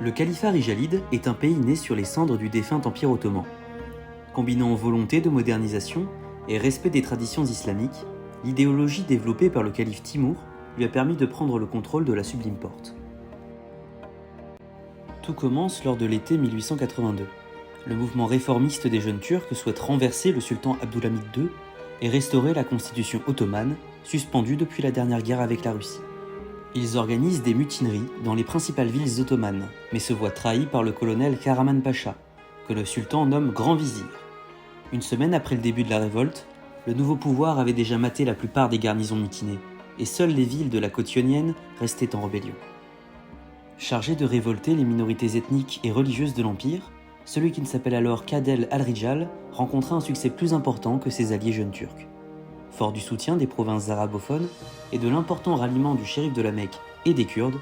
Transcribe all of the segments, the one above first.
Le califat rijalide est un pays né sur les cendres du défunt Empire ottoman. Combinant volonté de modernisation et respect des traditions islamiques, l'idéologie développée par le calife Timour lui a permis de prendre le contrôle de la Sublime Porte. Tout commence lors de l'été 1882. Le mouvement réformiste des jeunes Turcs souhaite renverser le sultan Abdülhamid II et restaurer la constitution ottomane, suspendue depuis la dernière guerre avec la Russie. Ils organisent des mutineries dans les principales villes ottomanes, mais se voient trahis par le colonel Karaman Pacha, que le sultan nomme grand vizir. Une semaine après le début de la révolte, le nouveau pouvoir avait déjà maté la plupart des garnisons mutinées, et seules les villes de la côte ionienne restaient en rébellion. Chargé de révolter les minorités ethniques et religieuses de l'Empire, celui qui ne s'appelle alors qu'Adel al-Rijal rencontra un succès plus important que ses alliés jeunes turcs. Fort du soutien des provinces arabophones et de l'important ralliement du shérif de la Mecque et des Kurdes,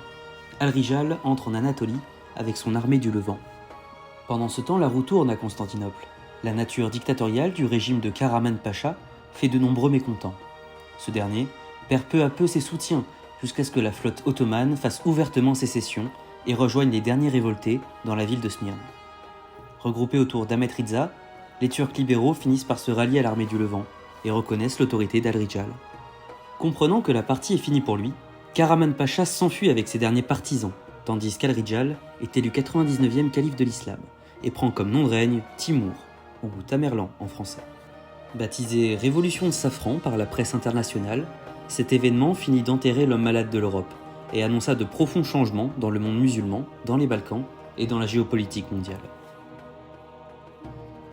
al-Rijal entre en Anatolie avec son armée du Levant. Pendant ce temps, la roue tourne à Constantinople. La nature dictatoriale du régime de Karaman Pacha fait de nombreux mécontents. Ce dernier perd peu à peu ses soutiens jusqu'à ce que la flotte ottomane fasse ouvertement sécession et rejoigne les derniers révoltés dans la ville de Smyrne. Regroupés autour d'Ahmet Riza, les Turcs libéraux finissent par se rallier à l'armée du Levant et reconnaissent l'autorité d'al-Rijal. Comprenant que la partie est finie pour lui, Karaman Pacha s'enfuit avec ses derniers partisans, tandis qu'al-Rijal est élu 99e calife de l'islam et prend comme nom de règne Timour, ou Tamerlan en français. Baptisé Révolution de Safran par la presse internationale, cet événement finit d'enterrer l'homme malade de l'Europe et annonça de profonds changements dans le monde musulman, dans les Balkans et dans la géopolitique mondiale.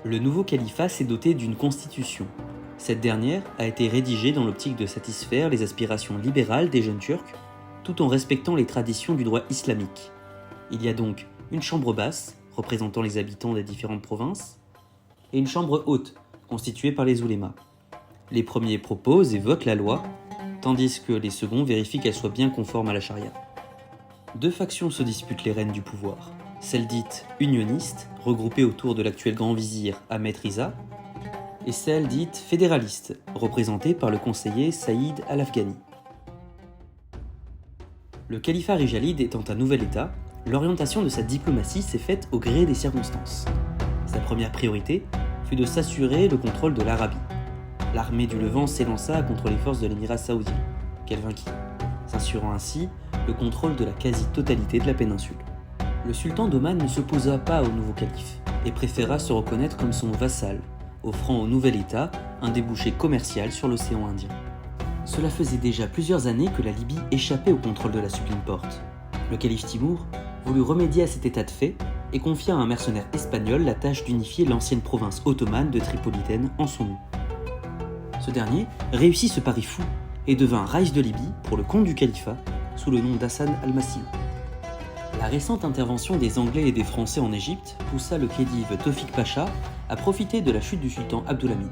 Le nouveau califat s'est doté d'une constitution. Cette dernière a été rédigée dans l'optique de satisfaire les aspirations libérales des jeunes Turcs, tout en respectant les traditions du droit islamique. Il y a donc une chambre basse, représentant les habitants des différentes provinces, et une chambre haute, constituée par les oulémas. Les premiers proposent et votent la loi, tandis que les seconds vérifient qu'elle soit bien conforme à la charia. Deux factions se disputent les rênes du pouvoir. Celle dite unioniste, regroupée autour de l'actuel grand vizir Ahmet Riza, et celle dite fédéraliste, représentée par le conseiller Saïd al-Afghani. Le califat rijalide étant un nouvel État, l'orientation de sa diplomatie s'est faite au gré des circonstances. Sa première priorité fut de s'assurer le contrôle de l'Arabie. L'armée du Levant s'élança contre les forces de l'émirat saoudien, qu'elle vainquit, s'assurant ainsi le contrôle de la quasi-totalité de la péninsule. Le sultan d'Oman ne s'opposa pas au nouveau calife et préféra se reconnaître comme son vassal, offrant au nouvel État un débouché commercial sur l'océan Indien. Cela faisait déjà plusieurs années que la Libye échappait au contrôle de la Sublime Porte. Le calife Timour voulut remédier à cet état de fait et confia à un mercenaire espagnol la tâche d'unifier l'ancienne province ottomane de Tripolitaine en son nom. Ce dernier réussit ce pari fou et devint Raïs de Libye pour le compte du califat sous le nom d'Hassan al-Massili. La récente intervention des Anglais et des Français en Égypte poussa le khedive Tawfiq Pacha à profiter de la chute du sultan Abdülhamid.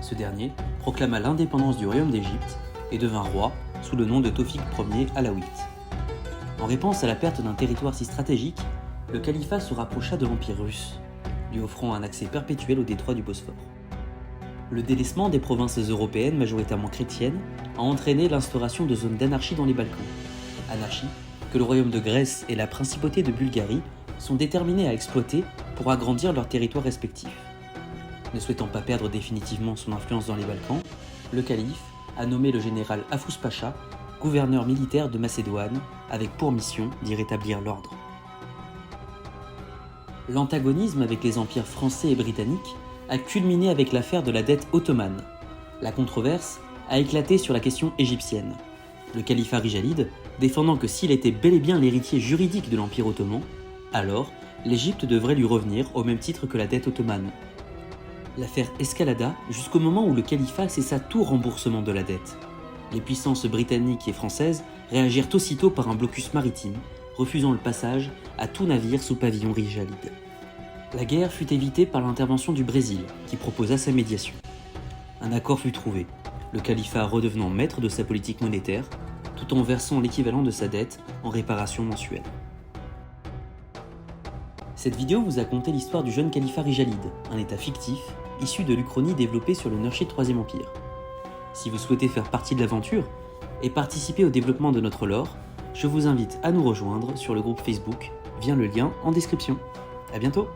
Ce dernier proclama l'indépendance du royaume d'Égypte et devint roi sous le nom de Tawfiq Ier Alawite. En réponse à la perte d'un territoire si stratégique, le califat se rapprocha de l'Empire russe, lui offrant un accès perpétuel au détroit du Bosphore. Le délaissement des provinces européennes majoritairement chrétiennes a entraîné l'instauration de zones d'anarchie dans les Balkans. Anarchie que le royaume de Grèce et la principauté de Bulgarie sont déterminés à exploiter pour agrandir leurs territoires respectifs. Ne souhaitant pas perdre définitivement son influence dans les Balkans, le calife a nommé le général Hafous Pacha gouverneur militaire de Macédoine avec pour mission d'y rétablir l'ordre. L'antagonisme avec les empires français et britanniques a culminé avec l'affaire de la dette ottomane. La controverse a éclaté sur la question égyptienne. Le califat rijalide défendant que s'il était bel et bien l'héritier juridique de l'Empire ottoman, alors l'Égypte devrait lui revenir au même titre que la dette ottomane. L'affaire escalada jusqu'au moment où le califat cessa tout remboursement de la dette. Les puissances britanniques et françaises réagirent aussitôt par un blocus maritime, refusant le passage à tout navire sous pavillon rijalide. La guerre fut évitée par l'intervention du Brésil, qui proposa sa médiation. Un accord fut trouvé, le califat redevenant maître de sa politique monétaire, tout en versant l'équivalent de sa dette en réparation mensuelle. Cette vidéo vous a conté l'histoire du jeune califat rijalide, un état fictif, issu de l'Uchronie développée sur le Nurchid IIIe Empire. Si vous souhaitez faire partie de l'aventure et participer au développement de notre lore, je vous invite à nous rejoindre sur le groupe Facebook via le lien en description. À bientôt!